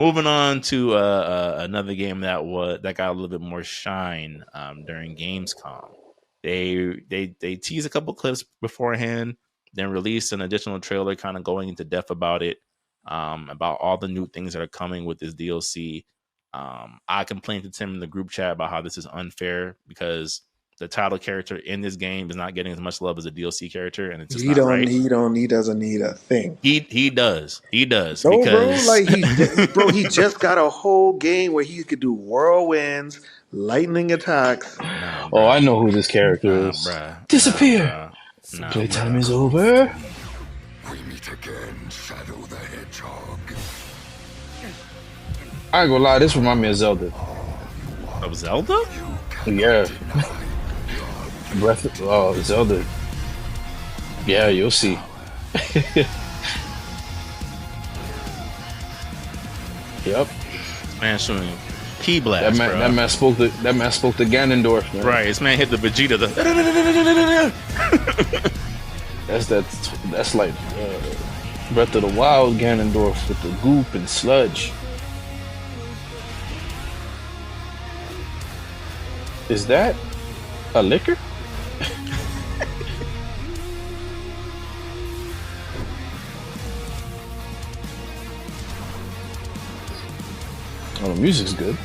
Moving on to another game that got a little bit more shine during Gamescom. They teased a couple clips beforehand, then released an additional trailer, kind of going into depth about it, about all the new things that are coming with this DLC. I complained to Tim in the group chat about how this is unfair because the title character in this game is not getting as much love as a DLC character, and it's just not right. He doesn't need a thing. He does No, bro. because Like he just got a whole game where he could do whirlwinds, lightning attacks. nah, Oh, bruh. I know who this character Nah, is. bruh. Disappear. Nah, Playtime bruh. is over. We meet again, Shadow the Hedgehog. I ain't gonna lie, this remind me of Zelda. Of Zelda? Yeah. Zelda. Yeah, you'll see. Yep. Man shooting key blast, That man spoke to Ganondorf, man. Right, this man hit the Vegeta. That's like Breath of the Wild Ganondorf with the goop and sludge. Is that a liquor? Oh, the music's good.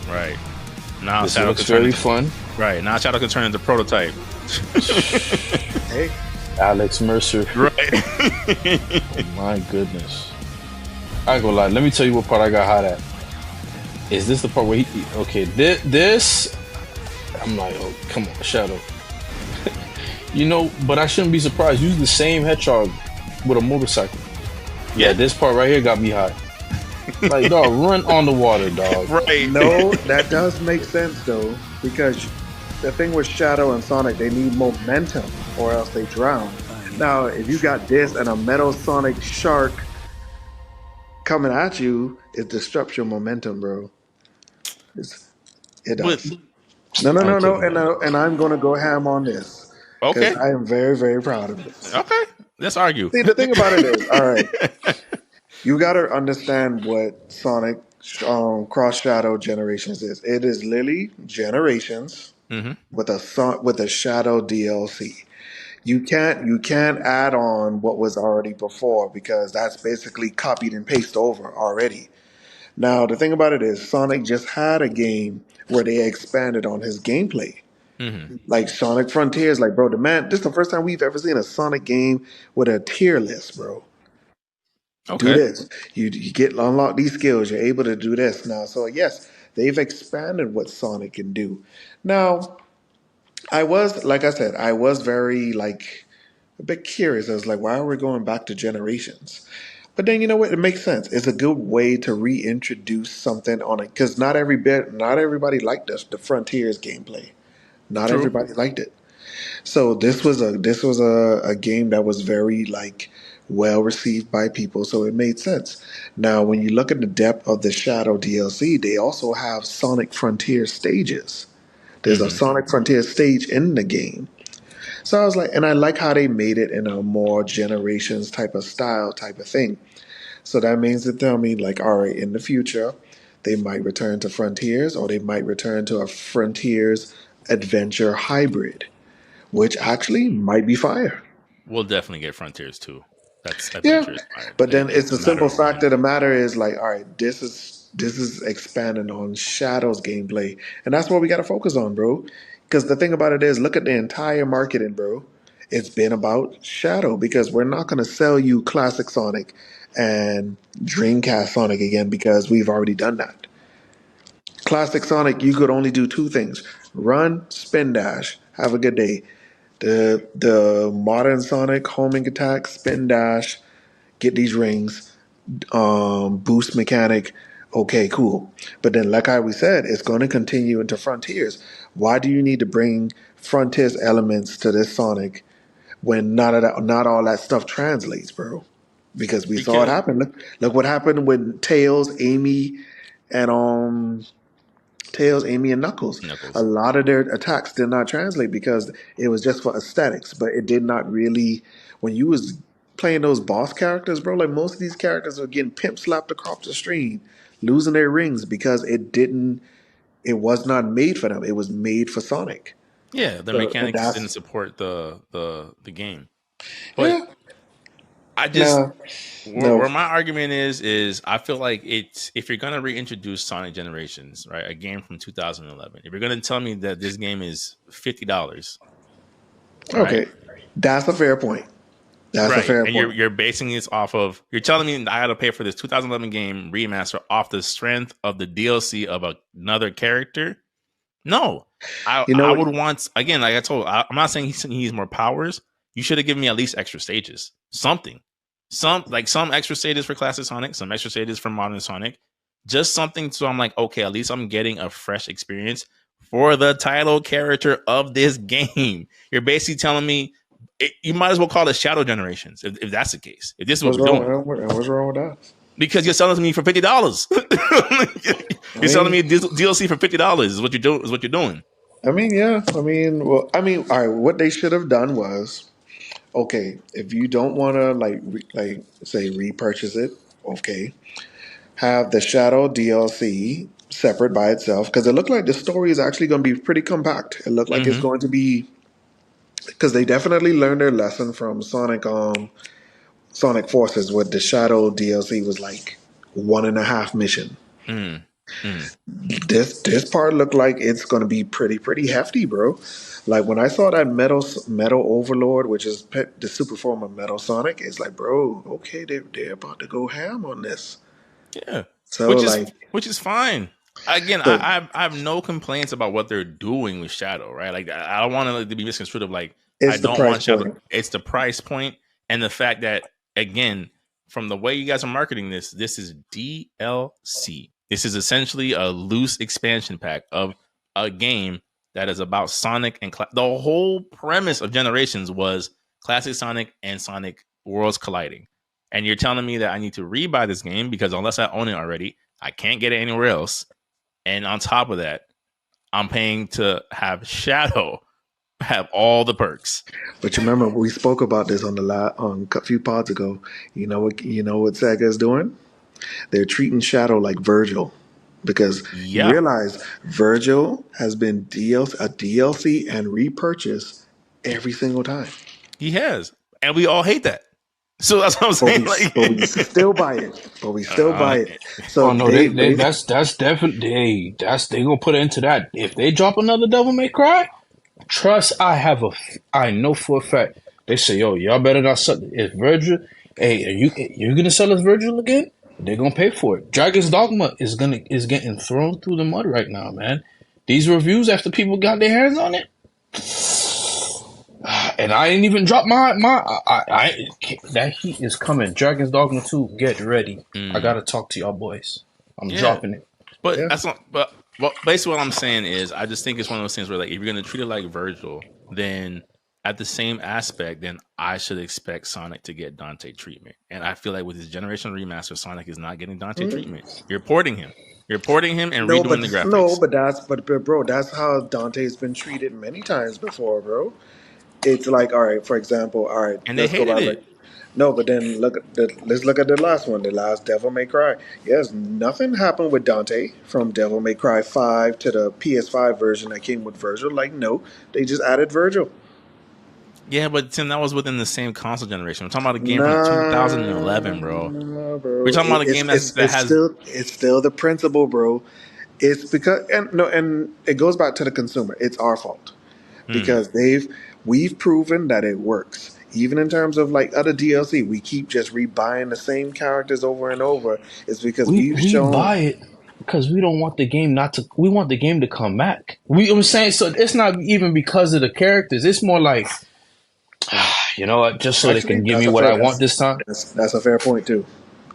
Right. Now This Shadow looks can turn very into, fun. Right. Now Shadow can turn into prototype. Hey, Alex Mercer. Right. Oh my goodness. I ain't gonna lie. Let me tell you what part I got hot at. Is this the part where okay, this I'm like, oh, come on, Shadow. But I shouldn't be surprised. Use the same hedgehog with a motorcycle. Yeah, this part right here got me hot. Like, dog, run on the water, dog. Right. no, that does make sense though, because the thing with Shadow and Sonic, they need momentum or else they drown. Now, if you got this and a Metal Sonic shark coming at you, it disrupts your momentum, bro. It does. No, and I'm going to go ham on this because Okay. I am very, very proud of this. Okay. Let's argue. See, the thing about it is, all right, you got to understand what Sonic Cross Shadow Generations is. It is literally Generations with a Shadow DLC. You can't add on what was already before because that's basically copied and pasted over already. Now the thing about it is Sonic just had a game where they expanded on his gameplay. Like Sonic Frontiers, like bro, this is the first time we've ever seen a Sonic game with a tier list, bro. Do Okay. this. You get unlock these skills. You're able to do this now. So yes, they've expanded what Sonic can do. Now, like I said, I was very like a bit curious. I was like, why are we going back to Generations? But then you know what? It makes sense. It's a good way to reintroduce something on it because not everybody liked the Frontiers gameplay. Not True. everybody liked it. So this was a game that was very like well received by people, so it made sense. Now, when you look at the depth of the Shadow DLC, they also have Sonic Frontier stages. There's a Sonic Frontier stage in the game. So I was like, and I like how they made it in a more generations type of style type of thing. So that means to tell me like, all right, in the future, they might return to Frontiers or they might return to a Frontiers adventure hybrid, which actually might be fire. We'll definitely get Frontiers too. That's Yeah, adventure inspired. but then it's It's the a matter simple of fact when. of the matter is like, all right, this is expanding on Shadow's gameplay, and that's what we got to focus on, bro. Because the thing about it is, look at the entire marketing, bro. It's been about Shadow because we're not going to sell you classic Sonic and Dreamcast Sonic again because we've already done that. Classic Sonic, you could only do two things: run, spin dash. Have a good day. The modern Sonic homing attack, spin dash, get these rings, boost mechanic. Okay, cool. But then, like I we said, it's going to continue into Frontiers. Why do you need to bring Frontiers elements to this Sonic when not all that stuff translates, bro? Because we saw it Because happen. Look what happened with and Tails, Amy, and Knuckles. A Knuckles. lot of their attacks did not translate because it was just for aesthetics, but it did not really. When you was playing those boss characters, bro, like most of these characters are getting pimp slapped across the screen. losing their rings because it was not made for them. It was made for Sonic. Yeah, the So, and mechanics didn't that's support the game. But yeah. I just No, no. where my argument is I feel like it's if you're gonna reintroduce Sonic Generations, right, a game from 2011, if you're gonna tell me that this game is $50, right, Okay, that's a fair point. That's a right, fair and point. you're basing this off of you're telling me I got to pay for this 2011 game remaster off the strength of the DLC of another character. No, You know I what? would want again, like I told, I'm not saying he needs more powers. You should have given me at least extra stages, something, some extra stages for classic Sonic, some extra stages for modern Sonic, just something. So I'm like, okay, at least I'm getting a fresh experience for the title character of this game. You're basically telling me you might as well call it Shadow Generations if that's the case. If this is what What's we're wrong? doing, What's wrong with that? because you're selling to me for $50. I You're selling mean, me DLC for $50 is what you're doing. Is what you're doing. yeah. Well, all right. What they should have done was, okay, if you don't want to like say repurchase it, okay, have the Shadow DLC separate by itself because it looked like the story is actually going to be pretty compact. It looked like it's Mm-hmm. going to be because they definitely learned their lesson from Sonic Forces, where the Shadow DLC was like one and a half mission. Mm, mm. This part looked like it's going to be pretty hefty, bro. Like when I saw that metal Overlord, which is the super form of Metal Sonic, it's like, bro, okay, they're about to go ham on this. Yeah, So like, which is fine. Again, so I have no complaints about what they're doing with Shadow. Right, like I don't want to be misconstrued of like I it's the don't price want Shadow. point, It's the price point and the fact that again, from the way you guys are marketing this, this is DLC. This is essentially a loose expansion pack of a game that is about Sonic and the whole premise of Generations was classic Sonic and Sonic worlds colliding. And you're telling me that I need to rebuy this game because unless I own it already, I can't get it anywhere else. And on top of that, I'm paying to have Shadow have all the perks. but you remember we spoke about this on on a few pods ago. You know what Sega is doing? They're treating Shadow like Virgil. Because you Yeah, realize Virgil has been a DLC and repurchase every single time. he has. And we all hate that. So that's what I'm But saying. we Like, still buy it. But we still buy it. Oh So no, they that's definitely they gonna put it into that. If they drop another Devil May Cry, trust I know for a fact they say, yo, y'all better not sell if Virgil. Hey, you gonna sell us Virgil again? They're gonna pay for it. Dragon's Dogma is getting thrown through the mud right now, man. These reviews after people got their hands on it, and I ain't even dropped that heat is coming. Dragon's Dogma 2, get ready. I mm, gotta talk to y'all boys. I'm yeah. dropping it. But yeah. that's not, but well, basically what I'm saying is I just think it's one of those things where like if you're gonna treat it like Virgil, then at the same aspect, then I should expect Sonic to get Dante treatment. And I feel like with his generation remaster, Sonic is not getting Dante treatment. You're porting him. You're porting him and redoing the graphics. But bro, that's how Dante's been treated many times before, bro. It's like, all right, for example, all right, And they let's go hated by like it. no, but then let's look at the last one, the last Devil May Cry. Yes, nothing happened with Dante from Devil May Cry 5 to the PS5 version that came with Virgil. Like, no, they just added Virgil. Yeah, but Tim, that was within the same console generation. We're talking about a game from Nah, 2011, bro. nah, We're bro. talking about a game that has. It's still the principle, bro. It's because and no, and it goes back to the consumer. It's our fault Hmm. because we've proven that it works. Even in terms of like other DLC, we keep just rebuying the same characters over and over. It's because we've We shown buy it because we don't want the game not to. We want the game to come back. I'm saying so. It's not even because of the characters. It's more like, you know what? Just so they actually can give me what I want this time. that's a fair point too.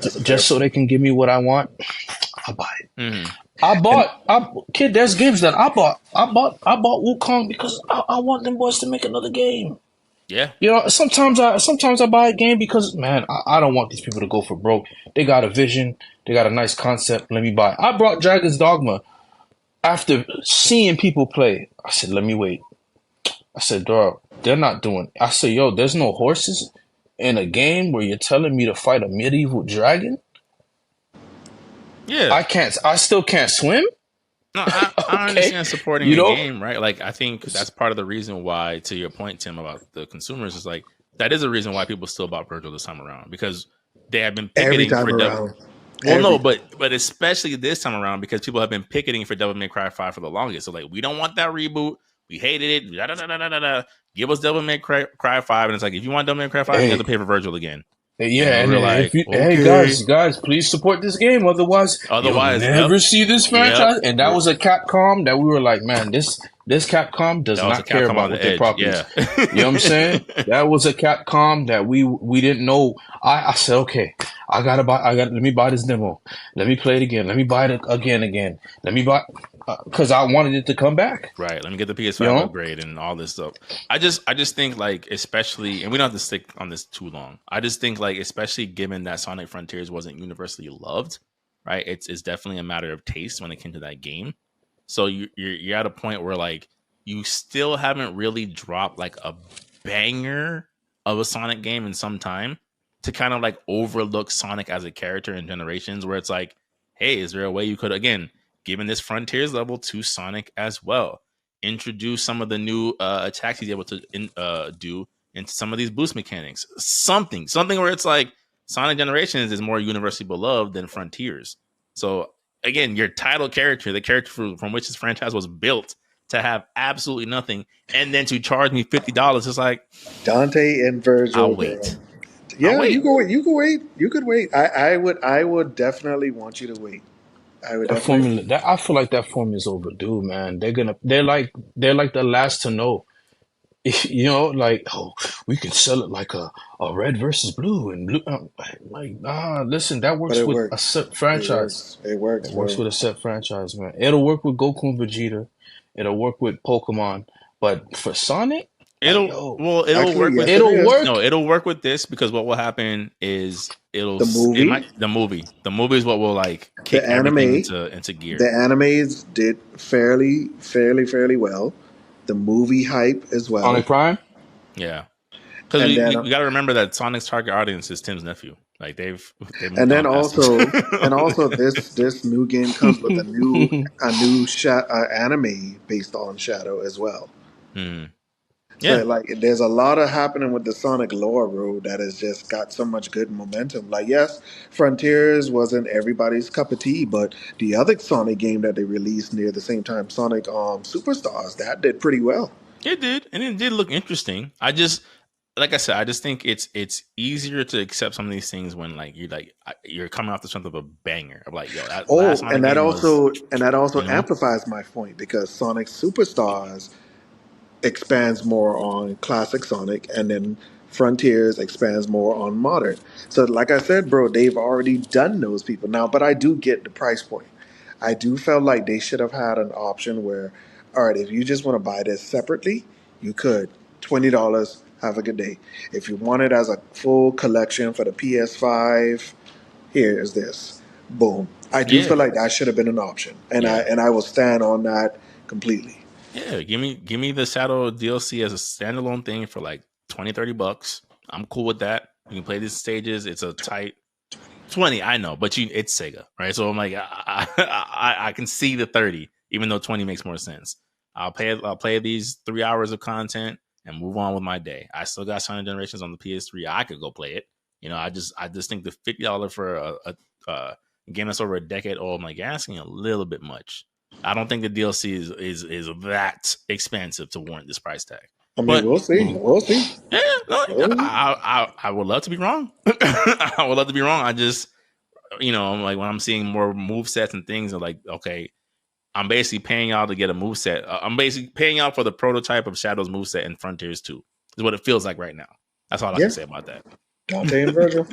That's a fair Just so point. they can give me what I want. I buy it. Hmm. And Kid. There's games that I bought Wukong because I want them boys to make another game. Yeah. You know, sometimes I buy a game because man, I don't want these people to go for broke. They got a vision, they got a nice concept. Let me buy it. I brought Dragon's Dogma after seeing people play. I said, let me wait. I said, dog, they're not doing. I said, yo, there's no horses in a game where you're telling me to fight a medieval dragon. Yeah. I still can't swim. No, I Okay, understand supporting you a know. game, right? Like, I think that's part of the reason why, to your point, Tim, about the consumers, is like that is a reason why people still bought Virgil this time around, because they have been Every picketing time for around. well, Every no, time. but especially this time around because people have been picketing for Devil May Cry 5 for the longest. So like, we don't want that reboot. We hated it. Da, da, da, da, da, da. Give us Devil May Cry 5, and it's like, if you want Devil May Cry 5, you have to Hey, pay for Virgil again. And yeah, we and were if like, you, hey okay. guys, please support this game. Otherwise, you'll Otherwise, never see this yep. franchise. And that was a Capcom that we were like, man, this Capcom does That was a not care Capcom about on what the their edge. properties. Yeah. You know what I'm saying? That was a Capcom that we didn't know. I said, okay, let me buy this demo. Let me play it again. Let me buy it again. Let me buy, because I wanted it to come back. Right. Let me get the You PS5 know? upgrade and all this stuff. I just think like, especially, and we don't have to stick on this too long. I just think like, especially given that Sonic Frontiers wasn't universally loved, right? It's definitely a matter of taste when it came to that game. So you're at a point where like you still haven't really dropped like a banger of a Sonic game in some time to kind of like overlook Sonic as a character in Generations, where it's like, hey, is there a way you could, again, given this Frontiers level, to Sonic as well, introduce some of the new attacks he's able to do into some of these boost mechanics, something where it's like Sonic Generations is more universally beloved than Frontiers. So again, your title character, the character from which this franchise was built, to have absolutely nothing, and then to charge me $50, it's like, Dante and I'll Virgil, bro. wait. I'll Yeah, you wait. go. You can wait. You could wait. I would definitely want you to wait. I would That definitely. formula, that I feel like that formula is overdue, man. They're like the last to know. You know, like, oh, we can sell it like a red versus blue and blue. Like, nah, listen, that But works it with a works. set It franchise. works. It works, It works bro. with a set franchise, man. It'll work with Goku and Vegeta. It'll work with Pokemon. But for Sonic, like, yo, It'll Actually, work with yes, it it'll is. no, work. it'll work with this, because what will happen is The it movie, might the movie is what will like the kick everything anime, into the gear. animes did fairly well. The movie hype as well, Sonic Prime. Yeah, because and then we got to remember that Sonic's target audience is Tim's nephew. Like they've and moved then on past this. also this new game comes with a new anime based on Shadow as well. Hmm. So Yeah, like, there's a lot of happening with the Sonic lore, bro, that has just got so much good momentum. Like, yes, Frontiers wasn't everybody's cup of tea, but the other Sonic game that they released near the same time, Sonic Superstars, that did pretty well. it did, and it did look interesting. Like I said, I just think it's easier to accept some of these things when like you're coming off the strength of a banger of like, yo, that last Oh, Sonic game was, and that also you know, amplifies my point because Sonic Superstars expands more on classic Sonic, and then Frontiers expands more on modern. So, like I said, bro, they've already done those people now. But I do get the price point. I do feel like they should have had an option where, all right, if you just want to buy this separately, you could. $20. Have a good day. If you want it as a full collection for the PS5, here is this. Boom. I do yeah, feel like that should have been an option, and I yeah. and I will stand on that completely. Yeah, give me the Shadow DLC as a standalone thing for like 20-30 bucks. I'm cool with that. You can play these stages. It's a tight 20, I know, but it's Sega, right? So I'm like, I can see the 30, even though 20 makes more sense. I'll play these 3 hours of content and move on with my day. I still got Sonic Generations on the PS3. I could go play it. I just think the $50 for a game that's over a decade old, I'm like, asking a little bit much. I don't think the DLC is that expensive to warrant this price tag. I mean, But we'll see. We'll see. yeah, no, We'll see. I would love to be wrong. I would love to be wrong. I just, I'm like, when I'm seeing more move sets and things, I'm like, okay, I'm basically paying y'all to get a move set. I'm basically paying y'all for the prototype of Shadow's move set in Frontiers 2. Is what it feels like right now. That's all I can Yeah, say about that. Dante and Virgil.